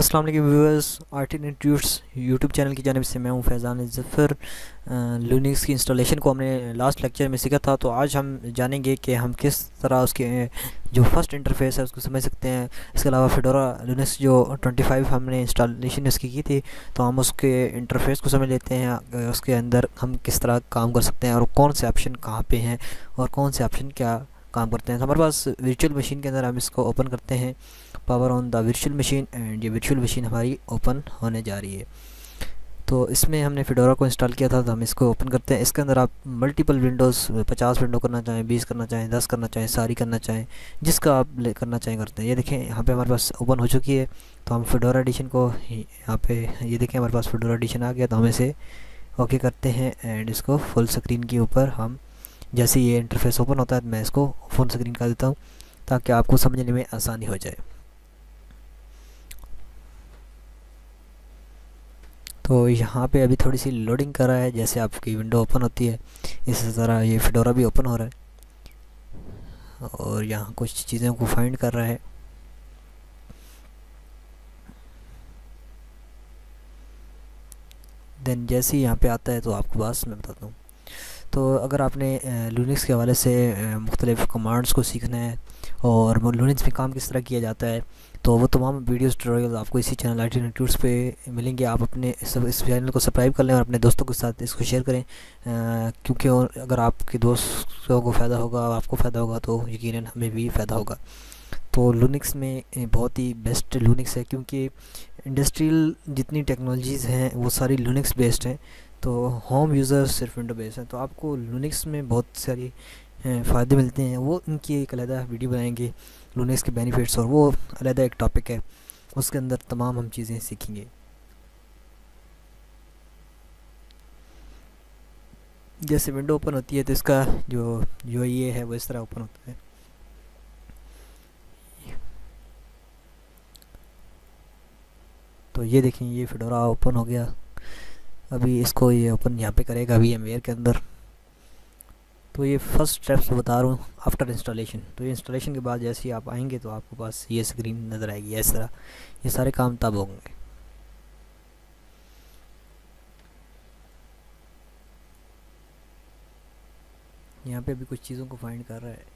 अस्सलाम वालेकुम viewers, आर्टिन tuts YouTube channel की जानिब से मैं हूं फैज़ान ज़फ़र। लिनक्स की इंस्टॉलेशन को हमने लास्ट लेक्चर में सीखा था, तो आज हम जानेंगे कि हम किस तरह उसके जो फर्स्ट इंटरफेस है उसको समझ सकते हैं। इसके अलावा फेडोरा लिनक्स जो 25 हमने इंस्टॉलेशन इसकी की थी, तो हम उसके इंटरफेस को समझ लेते हैं। उसके अंदर हम किस तरह काम कर सकते हैं और कौन से ऑप्शन कहाँ पे हैं और कौन से ऑप्शन क्या काम करते हैं। तो हमारे पास वर्चुअल मशीन के अंदर हम इसको ओपन करते हैं, power on the virtual machine, and ये वर्चुअल मशीन हमारी ओपन होने जा रही है। तो इसमें हमने फेडोरा को इंस्टॉल किया था, तो हम इसको ओपन करते हैं। इसके अंदर आप मल्टीपल विंडोज़ 50 विंडो करना चाहें, 20 करना चाहें, 10 करना चाहें, सारी करना चाहें, जिसका आप करना चाहें करते हैं। ये देखें यहाँ पे हमारे पास ओपन हो चुकी है। तो हम फेडोरा एडिशन को यहाँ पे ये देखें हमारे पास फेडोरा एडिशन आ गया, तो हम इसे ओके करते हैं एंड इसको फुल स्क्रीन के ऊपर हम जैसे ये इंटरफेस ओपन होता है तो मैं इसको फुल स्क्रीन कर देता हूँ ताकि आपको समझने में आसानी हो जाए। तो यहाँ पे अभी थोड़ी सी लोडिंग कर रहा है, जैसे आपकी विंडो ओपन होती है इस तरह ये फेडोरा भी ओपन हो रहा है और यहाँ कुछ चीज़ों को फाइंड कर रहा है। देन जैसे ही यहाँ पे आता है तो आपको बस मैं बताता हूँ। तो अगर आपने लिनक्स के हवाले से मुख्तलिफ़ कमांड्स को सीखना है और लिनक्स में काम किस तरह किया जाता है, तो वो तमाम वीडियोस ट्यूटोरियल आपको इसी चैनल आर्टिन ट्यूट्स पे मिलेंगे। आप अपने इस चैनल को सब्सक्राइब कर लें और अपने दोस्तों के साथ इसको शेयर करें, क्योंकि अगर आपके दोस्तों को फ़ायदा होगा, आपको फ़ायदा होगा, तो यकीनन हमें भी फ़ायदा होगा। तो लिनक्स में बहुत ही बेस्ट लिनक्स है, क्योंकि इंडस्ट्रियल जितनी टेक्नोलॉजीज़ हैं वो सारी लिनक्स बेस्ड हैं। तो होम यूज़र सिर्फ विंडो बेस्ड हैं, तो आपको लिनक्स में बहुत सारी फ़ायदे मिलते हैं। वो उनकी एक अलग वीडियो बनाएंगे लिनक्स के बेनिफिट्स, और वो अलग एक टॉपिक है, उसके अंदर तमाम हम चीज़ें सीखेंगे। जैसे विंडो ओपन होती है तो इसका जो ये है वो इस तरह ओपन होता है। तो ये देखें ये फेडोरा ओपन हो गया। अभी इसको ये ओपन यहाँ पे करेगा VMware के अंदर। तो ये फर्स्ट स्टेप्स बता रहा हूँ आफ्टर इंस्टॉलेशन। तो ये इंस्टॉलेशन के बाद जैसे ही आप आएंगे तो आपको पास ये स्क्रीन नज़र आएगी इस तरह। ये सारे काम तब होंगे। यहाँ पे अभी कुछ चीज़ों को फाइंड कर रहा है।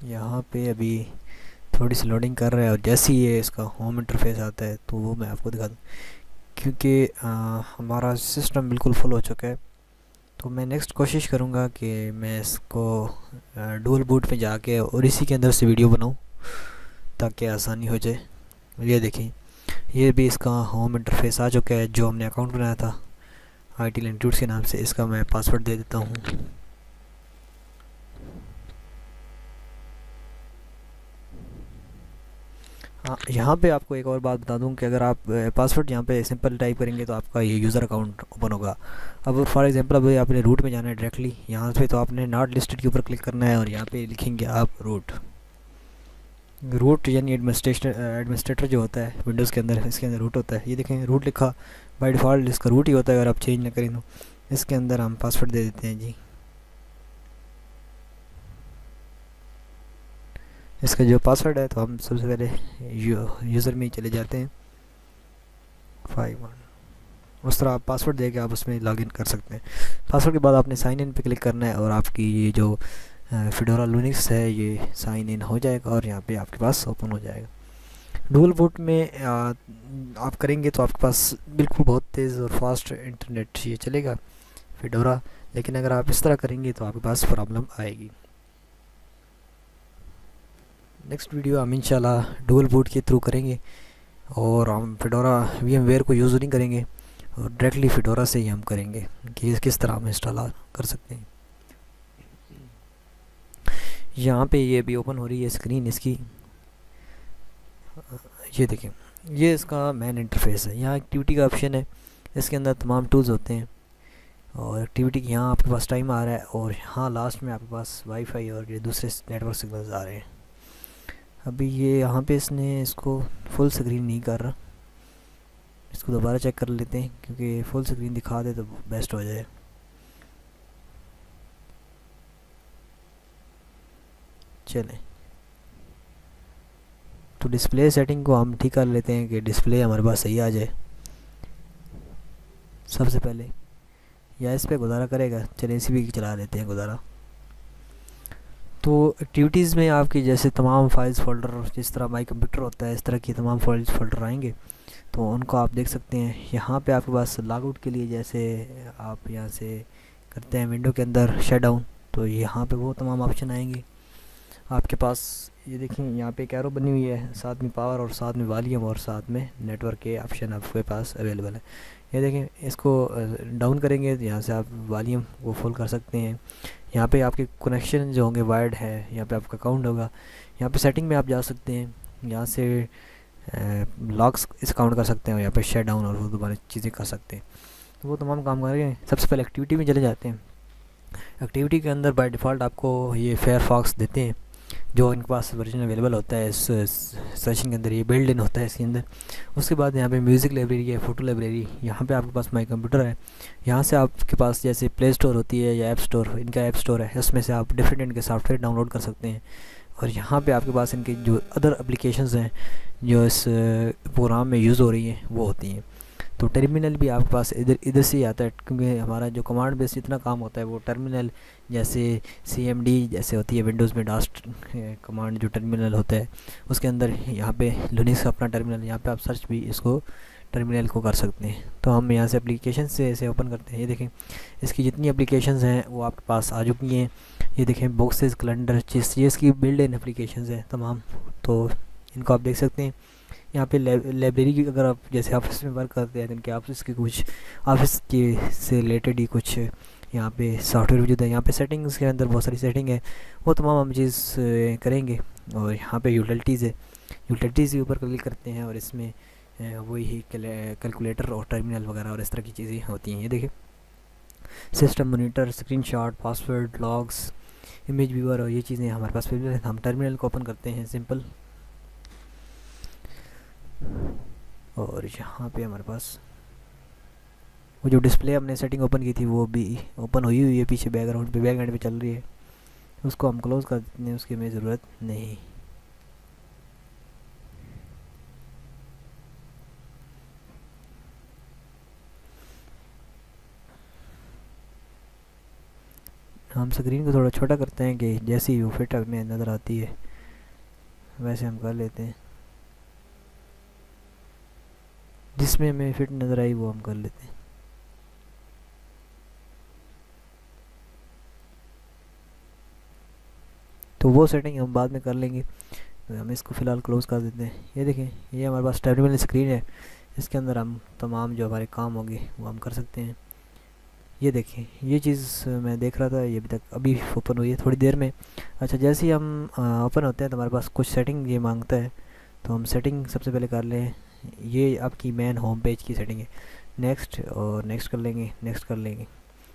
यहाँ पे अभी थोड़ी सी लोडिंग कर रहा है, और जैसे ही ये इसका होम इंटरफेस आता है तो वो मैं आपको दिखा दूँ, क्योंकि हमारा सिस्टम बिल्कुल फुल हो चुका है। तो मैं नेक्स्ट कोशिश करूँगा कि मैं इसको डुअल बूट पे जाके और इसी के अंदर से वीडियो बनाऊँ ताकि आसानी हो जाए। ये देखें ये भी इसका होम इंटरफेस आ चुका है, जो हमने अकाउंट बनाया था आर्टिन ट्यूट्स के नाम से। इसका मैं पासवर्ड दे देता हूँ। हाँ, यहाँ पे आपको एक और बात बता दूँ कि अगर आप पासवर्ड यहाँ पे सिंपल टाइप करेंगे तो आपका ये यूज़र अकाउंट ओपन होगा। अब फॉर एग्जांपल अभी आपने रूट में जाना है डायरेक्टली यहाँ पे, तो आपने नॉट लिस्टेड के ऊपर क्लिक करना है और यहाँ पे लिखेंगे आप रूट यानी एडमिनिस्ट्रेटर जो होता है विंडोज़ के अंदर, इसके अंदर रूट होता है। ये देखें रूट लिखा, बाय डिफ़ॉल्ट इसका रूट ही होता है अगर आप चेंज ना करें तो। इसके अंदर हम पासवर्ड दे देते हैं जी। इसका जो पासवर्ड है तो हम सबसे पहले यूज़र में ही चले जाते हैं 51। उस तरह आप पासवर्ड दे के आप उसमें लॉगिन कर सकते हैं। पासवर्ड के बाद आपने साइन इन पे क्लिक करना है और आपकी ये जो फेडोरा लिनक्स है ये साइन इन हो जाएगा और यहाँ पे आपके पास ओपन हो जाएगा। डुअल बूट में आप करेंगे तो आपके पास बिल्कुल बहुत तेज़ और फास्ट इंटरनेट ये चलेगा फेडोरा, लेकिन अगर आप इस तरह करेंगे तो आपके पास प्रॉब्लम आएगी। नेक्स्ट वीडियो हम इंशाल्लाह डुअल बूट के थ्रू करेंगे और हम फेडोरा VMware को यूज़ नहीं करेंगे और डायरेक्टली फेडोरा से ही हम करेंगे कि किस तरह हम इंस्टॉल कर सकते हैं। यहाँ पे ये भी ओपन हो रही है स्क्रीन इसकी। ये देखें ये इसका मेन इंटरफेस है। यहाँ एक्टिविटी का ऑप्शन है, इसके अंदर तमाम टूल्स होते हैं और एक्टिविटी की यहाँ आपके पास टाइम आ रहा है और यहाँ लास्ट में आपके पास वाईफाई और ये दूसरे नेटवर्क सिग्नल्स आ रहे हैं। अभी ये यहाँ पे इसने इसको फुल स्क्रीन नहीं कर रहा, इसको दोबारा चेक कर लेते हैं क्योंकि फुल स्क्रीन दिखा दे तो बेस्ट हो जाए। चलें, तो डिस्प्ले सेटिंग को हम ठीक कर लेते हैं कि डिस्प्ले हमारे पास सही आ जाए। सबसे पहले या इस पर गुजारा करेगा, चलिए इसी भी चला लेते हैं गुजारा। तो एक्टिविटीज़ में आपकी जैसे तमाम फाइल्स फ़ोल्डर, जिस तरह माई कंप्यूटर होता है इस तरह की तमाम फाइल्स फ़ोल्डर आएंगे, तो उनको आप देख सकते हैं। यहाँ पे आपके पास लॉगआउट के लिए जैसे आप यहाँ से करते हैं विंडो के अंदर शट डाउन, तो यहाँ पे वो तमाम ऑप्शन आएंगे आपके पास। ये देखें यहाँ पे एक एरो बनी हुई है, साथ में पावर और साथ में वॉल्यूम और साथ में नेटवर्क के ऑप्शन आपके पास अवेलेबल है। ये देखें, इसको डाउन करेंगे तो यहाँ से आप वॉल्यूम को फुल कर सकते हैं। यहाँ पे आपके कनेक्शन जो होंगे वायर्ड है, यहाँ पे आपका अकाउंट होगा। यहाँ पे सेटिंग में आप जा सकते हैं, यहाँ से लॉक्स इस काउंट कर सकते हैं, यहाँ पे शट डाउन और वो दोबारा चीज़ें कर सकते हैं। तो वो तमाम काम करेंगे। सबसे पहले एक्टिविटी में चले जाते हैं। एक्टिविटी के अंदर बाय डिफ़ॉल्ट आपको ये फायरफॉक्स देते हैं, जो इनके पास वर्जन अवेलेबल होता है इस सेशन के अंदर, ये बिल्ड इन होता है इसके अंदर। उसके बाद यहाँ पे म्यूज़िक लाइब्रेरी है, फ़ोटो लाइब्रेरी, यहाँ पे आपके पास माई कंप्यूटर है। यहाँ से आपके पास जैसे प्ले स्टोर होती है या ऐप स्टोर, इनका ऐप स्टोर है, उसमें से आप डिफरेंट इनके सॉफ्टवेयर डाउनलोड कर सकते हैं। और यहाँ पे आपके पास इनके जो अदर एप्लीकेशंस हैं जो इस प्रोग्राम में यूज़ हो रही हैं वो होती हैं। तो टर्मिनल भी आपके पास इधर से ही आता है, क्योंकि हमारा जो कमांड बेस जितना काम होता है वो टर्मिनल, जैसे CMD जैसे होती है विंडोज़ में डास्ट कमांड जो टर्मिनल होता है उसके अंदर, यहाँ पे लिनक्स का अपना टर्मिनल, यहाँ पे आप सर्च भी इसको टर्मिनल को कर सकते हैं। तो हम यहाँ से एप्लीकेशन से इसे ओपन करते हैं। ये देखें, इसकी जितनी एप्लीकेशंस हैं वो आपके पास आ चुकी हैं। ये देखें, बॉक्सेस, कैलेंडर, ये इसकी बिल्ड इन एप्लीकेशंस हैं तमाम, तो इनको आप देख सकते हैं। यहाँ पे लाइब्रेरी की अगर आप जैसे ऑफिस में वर्क करते हैं तो इनके ऑफिस के कुछ ऑफिस के से रिलेटेड ही कुछ यहाँ पे सॉफ्टवेयर मौजूद है। यहाँ पे सेटिंग्स के अंदर बहुत सारी सेटिंग है, वो तमाम हम चीज़ करेंगे। और यहाँ पे यूटिलिटीज़ है, यूटिलिटीज़ के ऊपर क्लिक करते हैं और इसमें वही कैलकुलेटर और टर्मिनल वगैरह और इस तरह की चीज़ें होती हैं। ये देखिए, system monitor, screenshot, password, logs, image viewer और ये चीज़ें हमारे पास अवेलेबल हैं। हम टर्मिनल को ओपन करते हैं सिंपल, और यहाँ पे हमारे पास वो जो डिस्प्ले हमने सेटिंग ओपन की थी वो भी ओपन हुई है पीछे बैकग्राउंड पे चल रही है, उसको हम क्लोज़ कर देते हैं, उसकी हमें ज़रूरत नहीं। हम स्क्रीन को थोड़ा छोटा करते हैं कि जैसी वो फिट हमें नज़र आती है वैसे हम कर लेते हैं, जिसमें हमें फिट नज़र आई वो हम कर लेते हैं। तो वो सेटिंग हम बाद में कर लेंगे, तो हम इसको फ़िलहाल क्लोज़ कर देते हैं। ये देखें, ये हमारे पास टर्मिनल स्क्रीन है, इसके अंदर हम तमाम जो हमारे काम होंगे वो हम कर सकते हैं। ये देखें, ये चीज़ मैं देख रहा था, ये अभी तक अभी ओपन हुई है थोड़ी देर में। अच्छा, जैसे ही हम ओपन होते हैं तो हमारे पास कुछ सेटिंग ये मांगता है, तो हम सेटिंग सबसे पहले कर लें। ये आपकी मेन होम पेज की सेटिंग है। नेक्स्ट और नेक्स्ट कर लेंगे, नेक्स्ट कर लेंगे।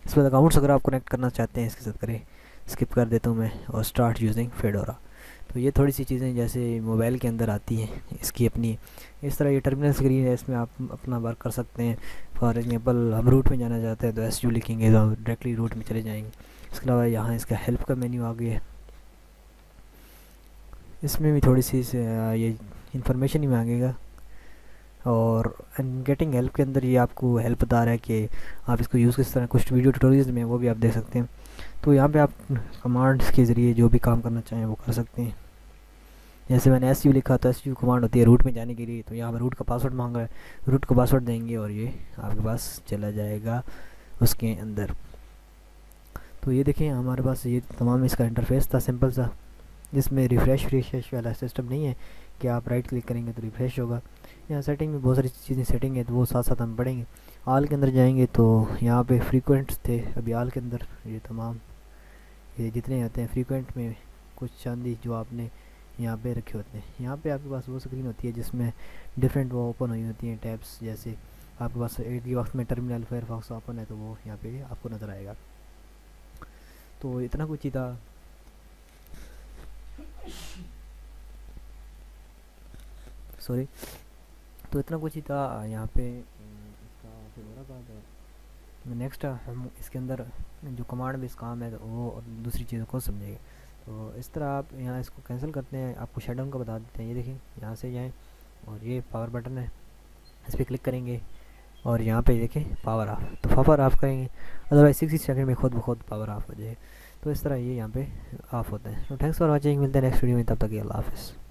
इसके बाद अकाउंट्स अगर आप कनेक्ट करना चाहते हैं इसके साथ करें, स्किप कर देता हूँ मैं, और स्टार्ट यूजिंग फेडोरा। तो ये थोड़ी सी चीज़ें जैसे मोबाइल के अंदर आती हैं इसकी अपनी, इस तरह ये टर्मिनल स्क्रीन है, इसमें आप अपना वर्क कर सकते हैं। फॉर एग्जांपल हम रूट में जाना चाहते हैं तो SU लिखेंगे तो डायरेक्टली रूट में चले जाएंगे। इसके अलावा यहाँ इसका हेल्प का मेन्यू आ गया है, इसमें भी थोड़ी सी ये इन्फॉर्मेशन ही मांगेगा। और गेटिंग हेल्प के अंदर ये आपको हेल्प बता रहा है कि आप इसको यूज़ किस तरह, कुछ वीडियो ट्यूटोरियल्स में वो भी आप देख सकते हैं। तो यहाँ पे आप कमांड्स के ज़रिए जो भी काम करना चाहें वो कर सकते हैं। जैसे मैंने SU लिखा तो SU कमांड होती है रूट में जाने के लिए, तो यहाँ पर रूट का पासवर्ड मांग रहा है, रूट का पासवर्ड देंगे और ये आपके पास चला जाएगा उसके अंदर। तो ये देखें, हमारे पास ये तमाम इसका इंटरफेस था सिंपल सा, जिसमें रिफ़्रेश वाला सिस्टम नहीं है कि आप राइट क्लिक करेंगे तो रिफ़्रेश होगा। यहाँ सेटिंग में बहुत सारी चीज़ें सेटिंग है, तो वो साथ साथ हम पढ़ेंगे। आल के अंदर जाएंगे तो यहाँ पे फ्रीक्वेंट्स थे, अभी आल के अंदर ये तमाम ये जितने आते हैं फ्रीक्वेंट में कुछ चांदी जो आपने यहाँ पे रखे होते हैं। यहाँ पे आपके पास वो स्क्रीन होती है जिसमें डिफरेंट वो ओपन हुई होती हैं टैब्स, जैसे आपके पास एक ही वक्त में टर्मिनल फायरफॉक्स ओपन है तो वो यहाँ पे आपको नज़र आएगा। तो इतना कुछ ही था। सॉरी, तो इतना कुछ ही था यहाँ पे नेक्स्ट हम इसके अंदर जो कमांड बेस काम है तो वो और दूसरी चीज़ों को समझेंगे। तो इस तरह आप यहाँ इसको कैंसिल करते हैं, आपको शट डाउन का बता देते हैं। ये देखिए यहाँ से जाएँ और ये पावर बटन है, इस पर क्लिक करेंगे और यहाँ पे देखें पावर ऑफ, तो पावर ऑफ करेंगे, अदरवाइज 60 सेकंड में खुद ब खुद पावर ऑफ हो जाए। तो इस तरह ये यहाँ पे ऑफ होता है। तो थैंक्स फॉर वॉचिंग, मिलते हैं नेक्स्ट वीडियो में, तब तक के अल्लाह हाफ़िज़।